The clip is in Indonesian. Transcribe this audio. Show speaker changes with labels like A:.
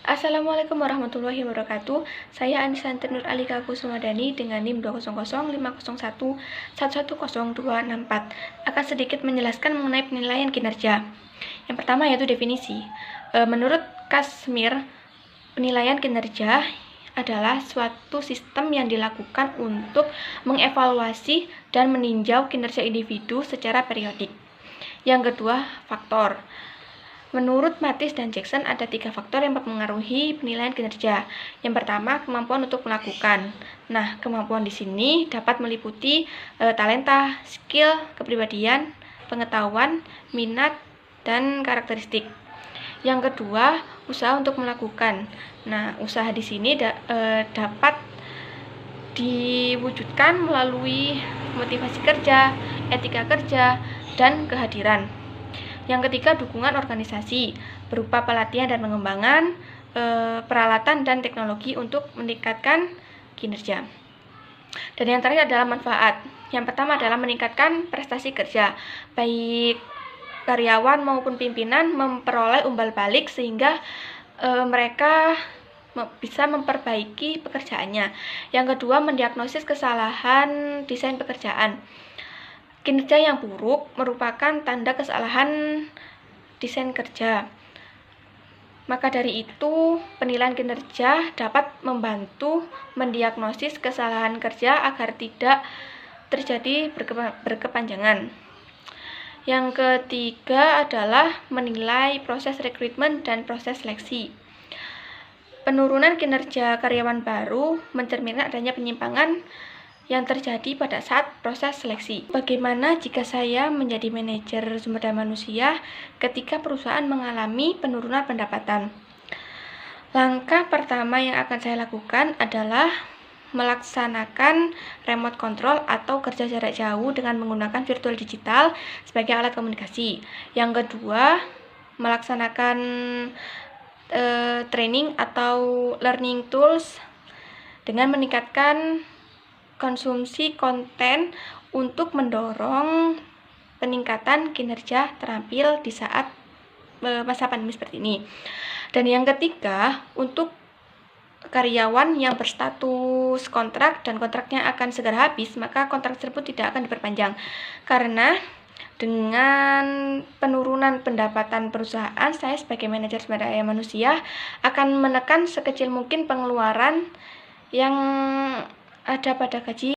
A: Assalamualaikum warahmatullahi wabarakatuh. Saya Anisanti Nur Alika Kusumadani dengan NIM 2005001110264 akan sedikit menjelaskan mengenai penilaian kinerja. Yang pertama yaitu definisi. Menurut Kazmir, penilaian kinerja adalah suatu sistem yang dilakukan untuk mengevaluasi dan meninjau kinerja individu secara periodik. Yang kedua, faktor. Menurut Mathis dan Jackson, ada 3 faktor yang mempengaruhi penilaian kinerja. Yang pertama, kemampuan untuk melakukan. Nah, kemampuan di sini dapat meliputi talenta, skill, kepribadian, pengetahuan, minat, dan karakteristik. Yang kedua, usaha untuk melakukan. Nah, usaha di sini dapat diwujudkan melalui motivasi kerja, etika kerja, dan kehadiran. Yang ketiga, dukungan organisasi berupa pelatihan dan pengembangan, peralatan dan teknologi untuk meningkatkan kinerja. Dan yang terakhir adalah manfaat. Yang pertama adalah meningkatkan prestasi kerja, baik karyawan maupun pimpinan memperoleh umbal balik sehingga mereka bisa memperbaiki pekerjaannya. Yang kedua, mendiagnosis kesalahan desain pekerjaan. Kinerja yang buruk merupakan tanda kesalahan desain kerja. Maka dari itu, penilaian kinerja dapat membantu mendiagnosis kesalahan kerja agar tidak terjadi berkepanjangan. Yang ketiga adalah menilai proses rekrutmen dan proses seleksi. Penurunan kinerja karyawan baru mencerminkan adanya penyimpangan yang terjadi pada saat proses seleksi. Bagaimana jika saya menjadi manajer sumber daya manusia ketika perusahaan mengalami penurunan pendapatan? Langkah pertama yang akan saya lakukan adalah melaksanakan remote control atau kerja jarak jauh dengan menggunakan virtual digital sebagai alat komunikasi. Yang kedua, melaksanakan training atau learning tools dengan meningkatkan konsumsi konten untuk mendorong peningkatan kinerja terampil di saat masa pandemi seperti ini. Dan yang ketiga, untuk karyawan yang berstatus kontrak dan kontraknya akan segera habis, maka kontrak tersebut tidak akan diperpanjang. Karena dengan penurunan pendapatan perusahaan, saya sebagai manajer sumber daya manusia akan menekan sekecil mungkin pengeluaran yang ada pada gaji